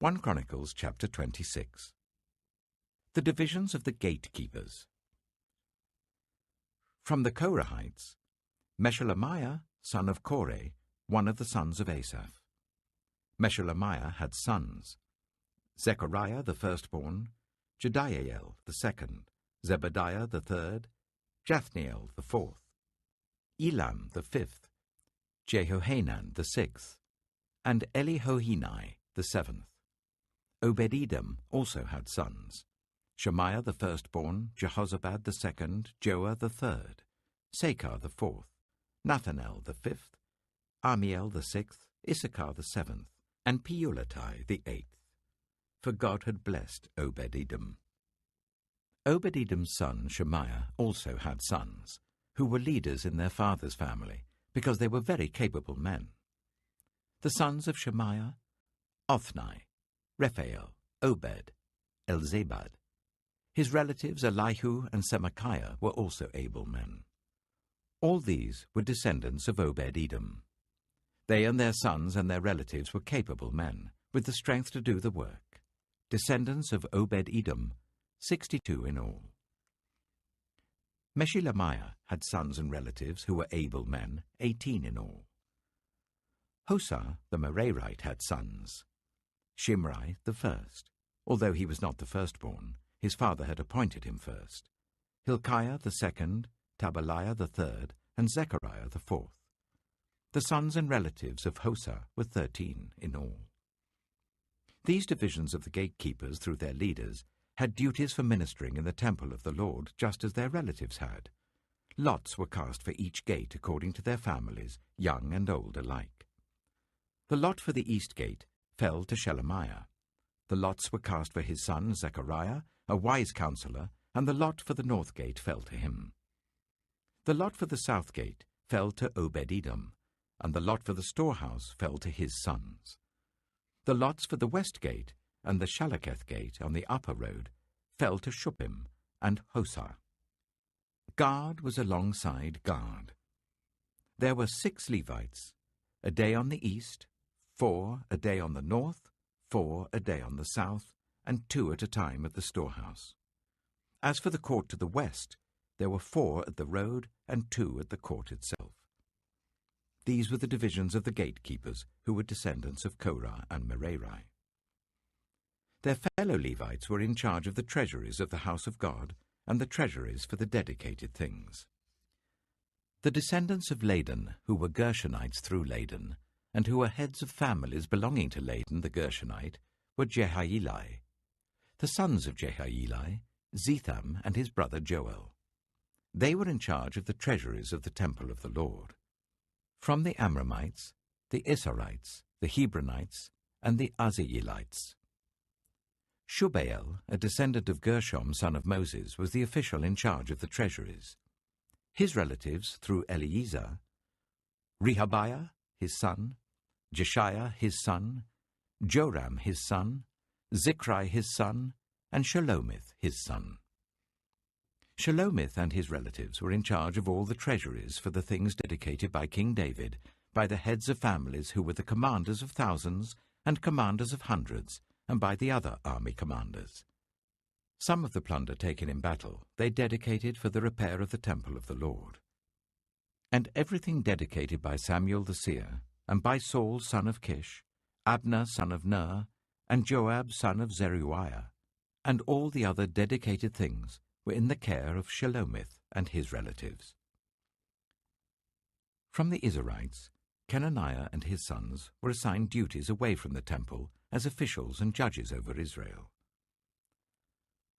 1 Chronicles chapter 26. The divisions of the gatekeepers. From the Korahites, Meshelemiah, son of Koreh, one of the sons of Asaph. Meshelemiah had sons: Zechariah the firstborn, Jediael the second, Zebadiah the third, Jathniel the fourth, Elam the fifth, Jehohanan the sixth, and Elihohenai the seventh. Obed-Edom also had sons: Shemaiah the firstborn, Jehozabad the second, Joah the third, Sakar the fourth, Nathanel the fifth, Amiel the sixth, Issachar the seventh, and Peulatai the eighth. For God had blessed Obed-Edom. Obed-Edom's son Shemaiah also had sons, who were leaders in their father's family, because they were very capable men. The sons of Shemaiah: Othni, Rephael, Obed, Elzabad. His relatives Elihu and Semachiah were also able men. All these were descendants of Obed-Edom. They and their sons and their relatives were capable men, with the strength to do the work. Descendants of Obed-Edom, 62 in all. Meshelemiah had sons and relatives who were able men, 18 in all. Hosah the Merarite had sons: Shimri the first, although he was not the firstborn, his father had appointed him first, Hilkiah the second, Tabaliah the third, and Zechariah the fourth. The sons and relatives of Hosah were 13 in all. These divisions of the gatekeepers, through their leaders, had duties for ministering in the temple of the Lord, just as their relatives had. Lots were cast for each gate according to their families, young and old alike. The lot for the east gate fell to Shelemiah. The lots were cast for his son Zechariah, a wise counselor, and the lot for the north gate fell to him. The lot for the south gate fell to Obed-Edom, and the lot for the storehouse fell to his sons. The lots for the west gate and the Shalaketh gate on the upper road fell to Shuppim and Hosah. Guard was alongside guard. There were 6 Levites, a day on the east, 4 a day on the north, 4 a day on the south, and 2 at a time at the storehouse. As for the court to the west, there were 4 at the road and 2 at the court itself. These were the divisions of the gatekeepers, who were descendants of Korah and Merari. Their fellow Levites were in charge of the treasuries of the house of God and the treasuries for the dedicated things. The descendants of Ladan, who were Gershonites through Ladan, and who were heads of families belonging to Ladan the Gershonite, were Jehieli. The sons of Jehieli, Zetham and his brother Joel. They were in charge of the treasuries of the temple of the Lord. From the Amramites, the Issarites, the Hebronites, and the Uzzielites. Shubael, a descendant of Gershom, son of Moses, was the official in charge of the treasuries. His relatives, through Eliezer: Rehabiah, his son; Jeshiah, his son; Joram, his son; Zichri, his son; and Shelomith, his son. Shelomith and his relatives were in charge of all the treasuries for the things dedicated by King David, by the heads of families who were the commanders of thousands and commanders of hundreds, and by the other army commanders. Some of the plunder taken in battle they dedicated for the repair of the temple of the Lord. And everything dedicated by Samuel the seer, and by Saul son of Kish, Abner son of Ner, and Joab son of Zeruiah, and all the other dedicated things were in the care of Shelomith and his relatives. From the Israelites, Kenaniah and his sons were assigned duties away from the temple as officials and judges over Israel.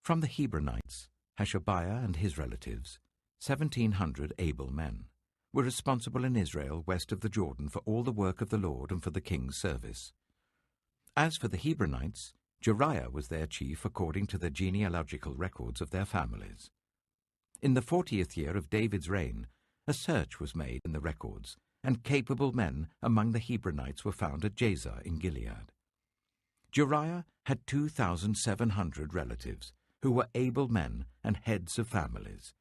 From the Hebronites, Hashabiah and his relatives, 1,700 able men, were responsible in Israel west of the Jordan for all the work of the Lord and for the king's service. As for the Hebronites, Jeriah was their chief according to the genealogical records of their families. In the 40th year of David's reign, a search was made in the records, and capable men among the Hebronites were found at Jazer in Gilead. Jeriah had 2,700 relatives, who were able men and heads of families,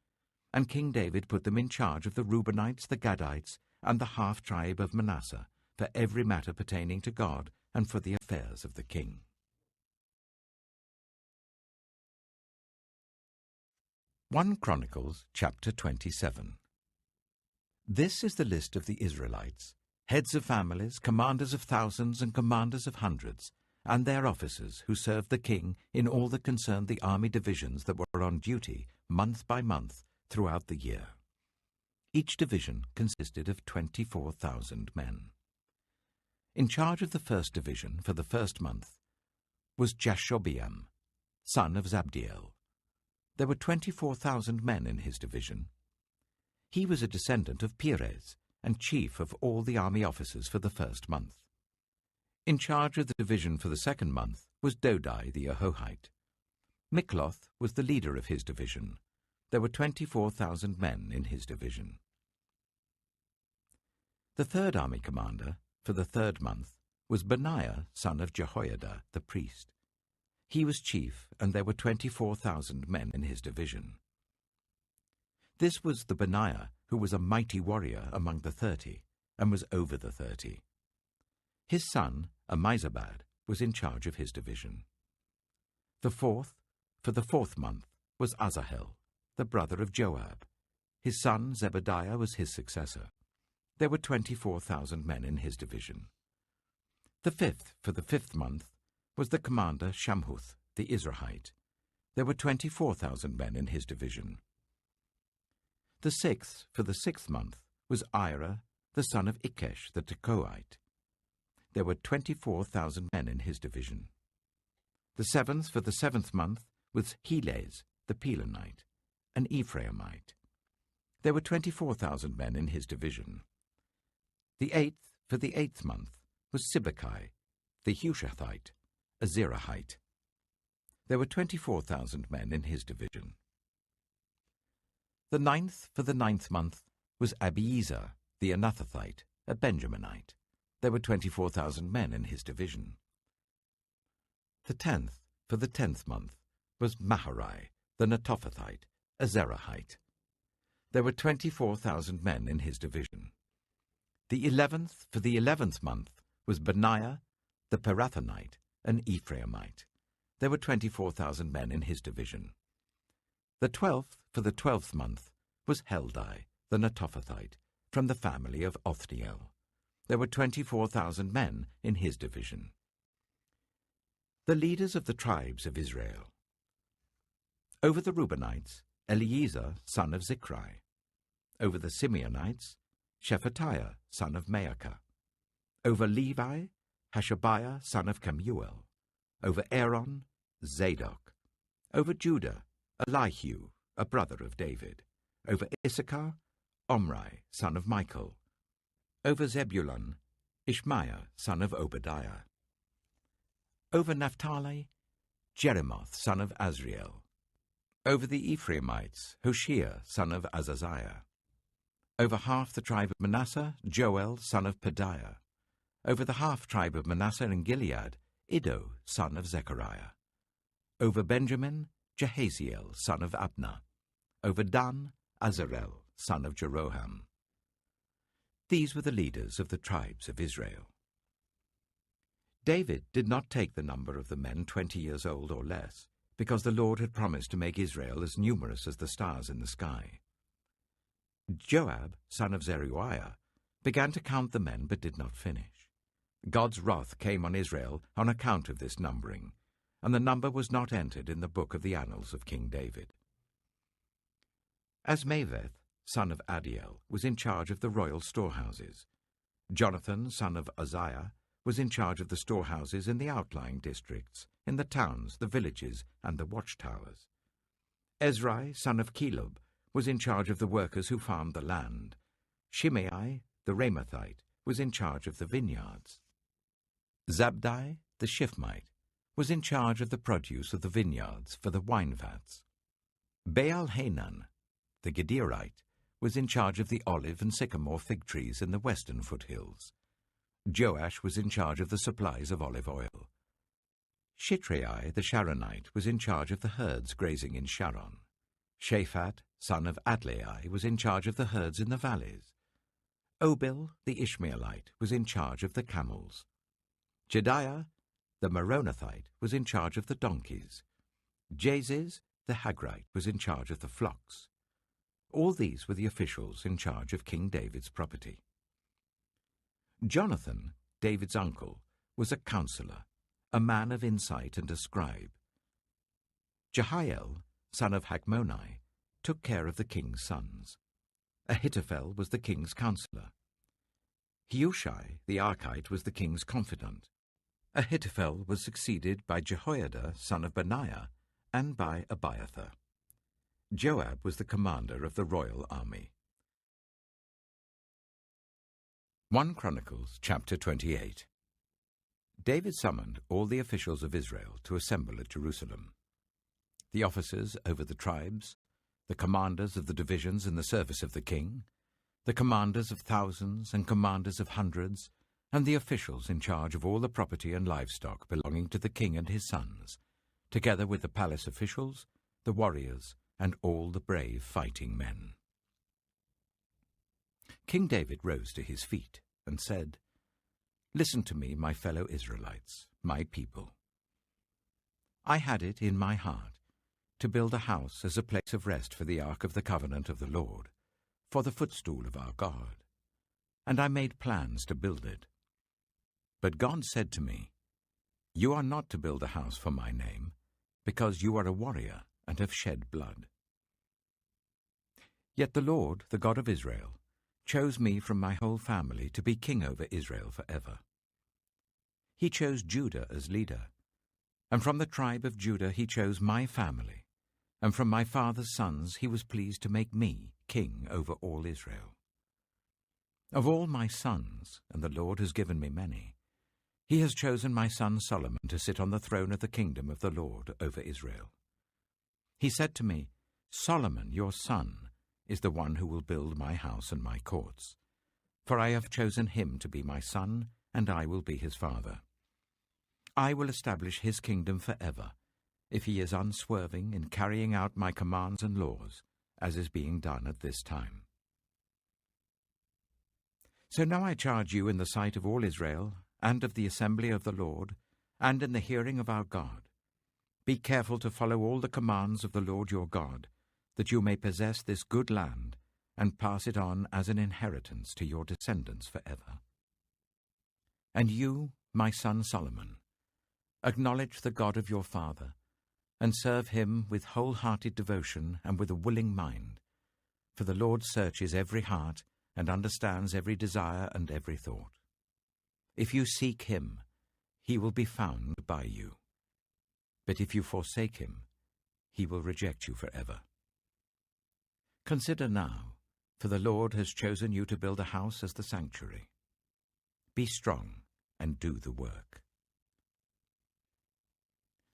and King David put them in charge of the Reubenites, the Gadites, and the half-tribe of Manasseh, for every matter pertaining to God and for the affairs of the king. 1 Chronicles chapter 27. This is the list of the Israelites, heads of families, commanders of thousands and commanders of hundreds, and their officers who served the king in all that concerned the army divisions that were on duty month by month throughout the year. Each division consisted of 24,000 men. In charge of the first division for the first month was Jashobeam, son of Zabdiel. There were 24,000 men in his division. He was a descendant of Perez and chief of all the army officers for the first month. In charge of the division for the second month was Dodai the Ahohite. Mikloth was the leader of his division. There were 24,000 men in his division. The third army commander for the third month was Benaiah, son of Jehoiada, the priest. He was chief, and there were 24,000 men in his division. This was the Benaiah who was a mighty warrior among the 30, and was over the 30. His son, Ammizabad, was in charge of his division. The fourth, for the fourth month, was Asahel, the brother of Joab. His son Zebadiah was his successor. There were 24,000 men in his division. The fifth, for the fifth month, was the commander Shamhuth, the Izrahite. There were 24,000 men in his division. The sixth, for the sixth month, was Ira, the son of Ikesh, the Tekoite. There were 24,000 men in his division. The seventh, for the seventh month, was Helez, the Pelonite, an Ephraimite. There were 24,000 men in his division. The eighth, for the eighth month, was Sibbecai, the Hushathite, a Zerahite. There were 24,000 men in his division. The ninth, for the ninth month, was Abiezer, the Anathothite, a Benjaminite. There were 24,000 men in his division. The 10th, for the 10th month, was Maharai, the Netophathite, a Zerahite. There were 24,000 men in his division. The 11th, for the 11th month, was Benaiah, the Pirathonite, an Ephraimite. There were 24,000 men in his division. The 12th, for the 12th month, was Heldai, the Netophathite, from the family of Othniel. There were 24,000 men in his division. The leaders of the tribes of Israel. Over the Reubenites, Eliezer, son of Zichri. Over the Simeonites, Shephatiah, son of Maacah. Over Levi, Hashabiah, son of Kemuel. Over Aaron, Zadok. Over Judah, Elihu, a brother of David. Over Issachar, Omri, son of Michael. Over Zebulun, Ishmaiah, son of Obadiah. Over Naphtali, Jeremoth, son of Azriel. Over the Ephraimites, Hoshea, son of Azaziah. Over half the tribe of Manasseh, Joel, son of Pedaiah. Over the half-tribe of Manasseh in Gilead, Iddo, son of Zechariah. Over Benjamin, Jehaziel, son of Abner. Over Dan, Azarel, son of Jeroham. These were the leaders of the tribes of Israel. David did not take the number of the men 20 years old or less, because the Lord had promised to make Israel as numerous as the stars in the sky. Joab, son of Zeruiah, began to count the men but did not finish. God's wrath came on Israel on account of this numbering, and the number was not entered in the book of the annals of King David. Asmaveth, son of Adiel, was in charge of the royal storehouses. Jonathan, son of Uzziah, was in charge of the storehouses in the outlying districts, in the towns, the villages, and the watchtowers. Ezrai, son of Caleb, was in charge of the workers who farmed the land. Shimei, the Ramathite, was in charge of the vineyards. Zabdi, the Shifmite, was in charge of the produce of the vineyards for the wine vats. Baal-Hanan, the Gederite, was in charge of the olive and sycamore fig trees in the western foothills. Joash was in charge of the supplies of olive oil. Shitrai, the Sharonite, was in charge of the herds grazing in Sharon. Shaphat, son of Adlai, was in charge of the herds in the valleys. Obil, the Ishmaelite, was in charge of the camels. Jediah, the Meronothite, was in charge of the donkeys. Jaziz, the Hagrite, was in charge of the flocks. All these were the officials in charge of King David's property. Jonathan, David's uncle, was a counselor, a man of insight and a scribe. Jehiel, son of Hachmoni, took care of the king's sons. Ahithophel was the king's counselor. Hushai, the Archite, was the king's confidant. Ahithophel was succeeded by Jehoiada, son of Benaiah, and by Abiathar. Joab was the commander of the royal army. 1 Chronicles chapter 28. David summoned all the officials of Israel to assemble at Jerusalem. The officers over the tribes, the commanders of the divisions in the service of the king, the commanders of thousands and commanders of hundreds, and the officials in charge of all the property and livestock belonging to the king and his sons, together with the palace officials, the warriors, and all the brave fighting men. King David rose to his feet and said, "Listen to me, my fellow Israelites, my people. I had it in my heart to build a house as a place of rest for the ark of the covenant of the Lord, for the footstool of our God, and I made plans to build it. But God said to me, 'You are not to build a house for my name, because you are a warrior and have shed blood.' Yet the Lord, the God of Israel, chose me from my whole family to be king over Israel forever. He chose Judah as leader, and from the tribe of Judah he chose my family, and from my father's sons he was pleased to make me king over all Israel. Of all my sons, and the Lord has given me many, he has chosen my son Solomon to sit on the throne of the kingdom of the Lord over Israel. He said to me, 'Solomon, your son, is the one who will build my house and my courts, for I have chosen him to be my son, and I will be his father. I will establish his kingdom forever, if he is unswerving in carrying out my commands and laws, as is being done at this time.' So now I charge you in the sight of all Israel, and of the assembly of the Lord, and in the hearing of our God, be careful to follow all the commands of the Lord your God, that you may possess this good land, and pass it on as an inheritance to your descendants forever. And you, my son Solomon, acknowledge the God of your father, and serve him with wholehearted devotion and with a willing mind, for the Lord searches every heart and understands every desire and every thought. If you seek him, he will be found by you. But if you forsake him, he will reject you forever. Consider now, for the Lord has chosen you to build a house as the sanctuary. Be strong and do the work."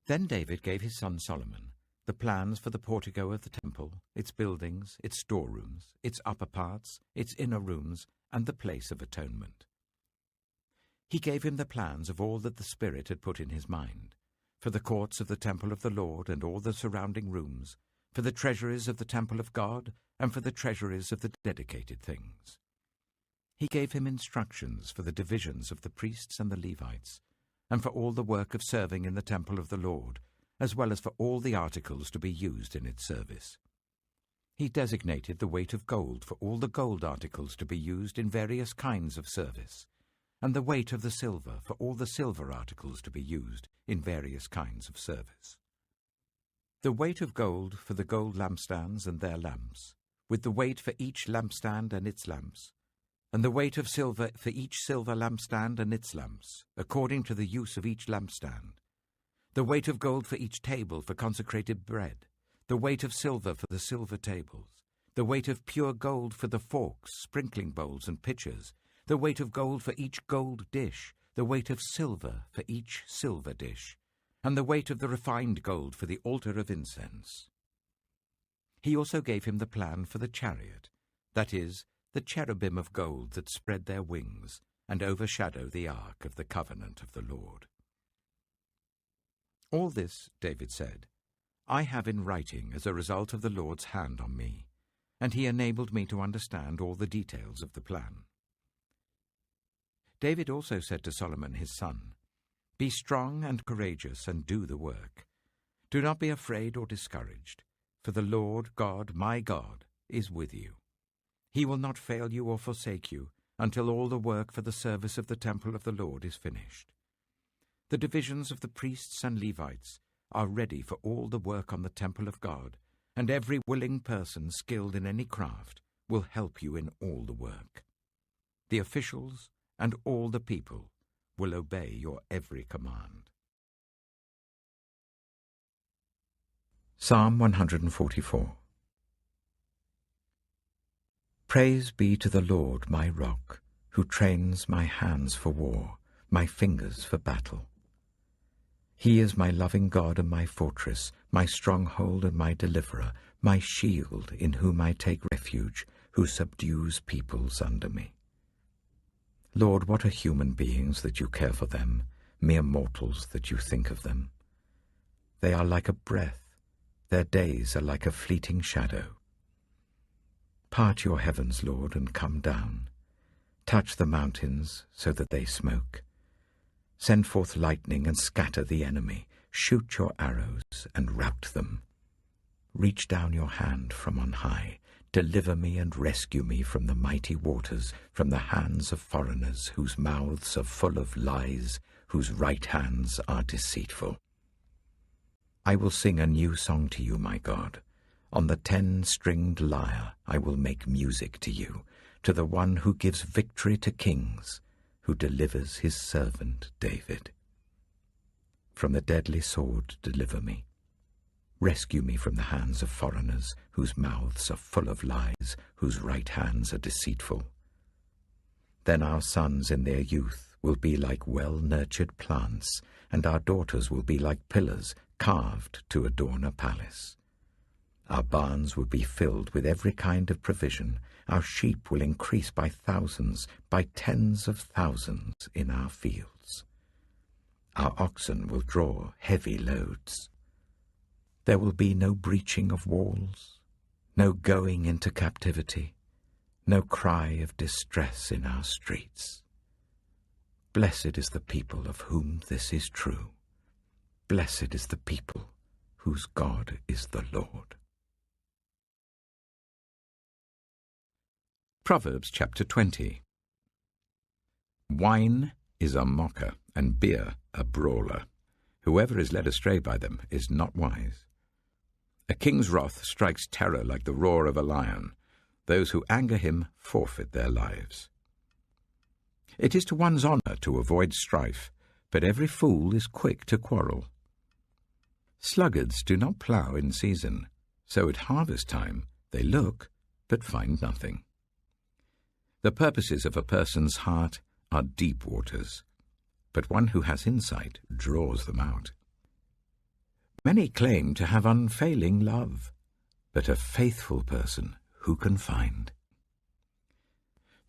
Then David gave his son Solomon the plans for the portico of the temple, its buildings, its storerooms, its upper parts, its inner rooms, and the place of atonement. He gave him the plans of all that the Spirit had put in his mind, for the courts of the temple of the Lord and all the surrounding rooms, for the treasuries of the temple of God, and for the treasuries of the dedicated things. He gave him instructions for the divisions of the priests and the Levites, and for all the work of serving in the temple of the Lord, as well as for all the articles to be used in its service. He designated the weight of gold for all the gold articles to be used in various kinds of service, and the weight of the silver for all the silver articles to be used in various kinds of service. The weight of gold for the gold lampstands and their lamps, with the weight for each lampstand and its lamps, and the weight of silver for each silver lampstand and its lamps, according to the use of each lampstand. The weight of gold for each table for consecrated bread, the weight of silver for the silver tables, the weight of pure gold for the forks, sprinkling bowls, and pitchers, the weight of gold for each gold dish, the weight of silver for each silver dish, and the weight of the refined gold for the altar of incense. He also gave him the plan for the chariot, that is, the cherubim of gold that spread their wings and overshadow the ark of the covenant of the Lord. All this, David said, I have in writing as a result of the Lord's hand on me, and he enabled me to understand all the details of the plan. David also said to Solomon his son, Be strong and courageous and do the work. Do not be afraid or discouraged, for the Lord God, my God, is with you. He will not fail you or forsake you until all the work for the service of the temple of the Lord is finished. The divisions of the priests and Levites are ready for all the work on the temple of God, and every willing person skilled in any craft will help you in all the work. The officials and all the people will obey your every command. Psalm 144. Praise be to the Lord my rock, who trains my hands for war, my fingers for battle. He is my loving God and my fortress, my stronghold and my deliverer, my shield in whom I take refuge, who subdues peoples under me. Lord, what are human beings that you care for them, mere mortals that you think of them? They are like a breath, their days are like a fleeting shadow. Part your heavens, Lord, and come down. Touch the mountains so that they smoke. Send forth lightning and scatter the enemy. Shoot your arrows and rout them. Reach down your hand from on high. Deliver me and rescue me from the mighty waters, from the hands of foreigners whose mouths are full of lies, whose right hands are deceitful. I will sing a new song to you, my God. On the 10-stringed lyre I will make music to you, to the one who gives victory to kings, who delivers his servant David. From the deadly sword deliver me. Rescue me from the hands of foreigners, whose mouths are full of lies, whose right hands are deceitful. Then our sons in their youth will be like well-nurtured plants, and our daughters will be like pillars carved to adorn a palace. Our barns will be filled with every kind of provision. Our sheep will increase by thousands, by tens of thousands in our fields. Our oxen will draw heavy loads. There will be no breaching of walls, no going into captivity, no cry of distress in our streets. Blessed is the people of whom this is true. Blessed is the people whose God is the Lord. Proverbs chapter 20. Wine is a mocker, and beer a brawler. Whoever is led astray by them is not wise. A king's wrath strikes terror like the roar of a lion. Those who anger him forfeit their lives. It is to one's honor to avoid strife, but every fool is quick to quarrel. Sluggards do not plough in season, so at harvest time they look but find nothing. The purposes of a person's heart are deep waters, but one who has insight draws them out. Many claim to have unfailing love, but a faithful person who can find?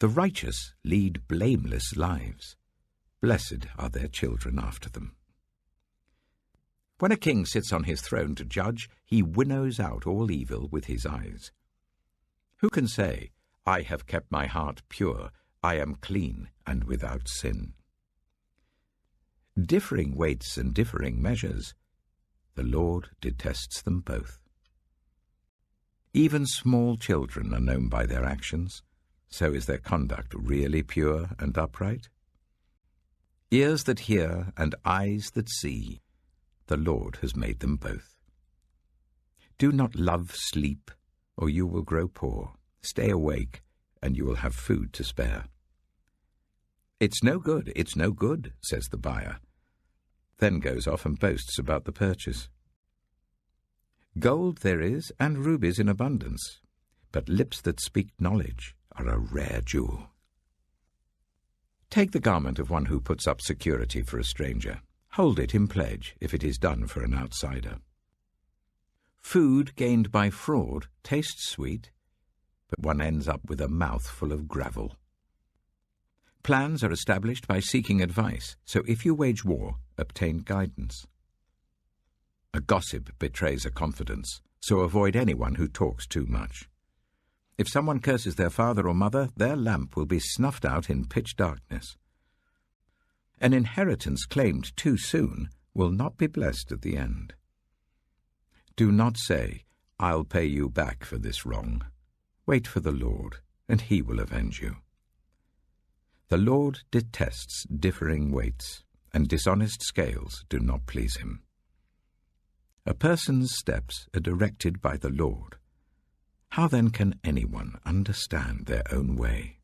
The righteous lead blameless lives. Blessed are their children after them. When a king sits on his throne to judge, he winnows out all evil with his eyes. Who can say, I have kept my heart pure, I am clean and without sin? Differing weights and differing measures, the Lord detests them both. Even small children are known by their actions, so is their conduct really pure and upright? Ears that hear and eyes that see, the Lord has made them both. Do not love sleep, or you will grow poor. Stay awake, and you will have food to spare. It's no good, says the buyer. Then goes off and boasts about the purchase. Gold there is, and rubies in abundance, but lips that speak knowledge are a rare jewel. Take the garment of one who puts up security for a stranger. Hold it in pledge if it is done for an outsider. Food gained by fraud tastes sweet, but one ends up with a mouth full of gravel. Plans are established by seeking advice, so if you wage war, obtain guidance. A gossip betrays a confidence, so avoid anyone who talks too much. If someone curses their father or mother, their lamp will be snuffed out in pitch darkness. An inheritance claimed too soon will not be blessed at the end. Do not say, "I'll pay you back for this wrong." Wait for the Lord, and he will avenge you. The Lord detests differing weights, and dishonest scales do not please him. A person's steps are directed by the Lord. How then can anyone understand their own way?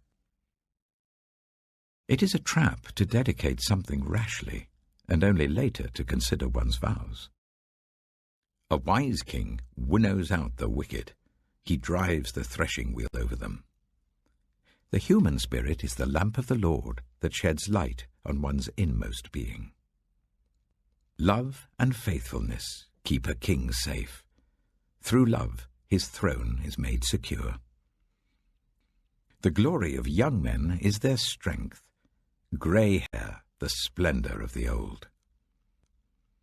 It is a trap to dedicate something rashly, and only later to consider one's vows. A wise king winnows out the wicked. He drives the threshing wheel over them. The human spirit is the lamp of the Lord that sheds light on one's inmost being. Love and faithfulness keep a king safe. Through love, his throne is made secure. The glory of young men is their strength, grey hair the splendour of the old.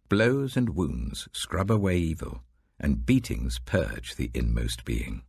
Blows and wounds scrub away evil, and beatings purge the inmost being.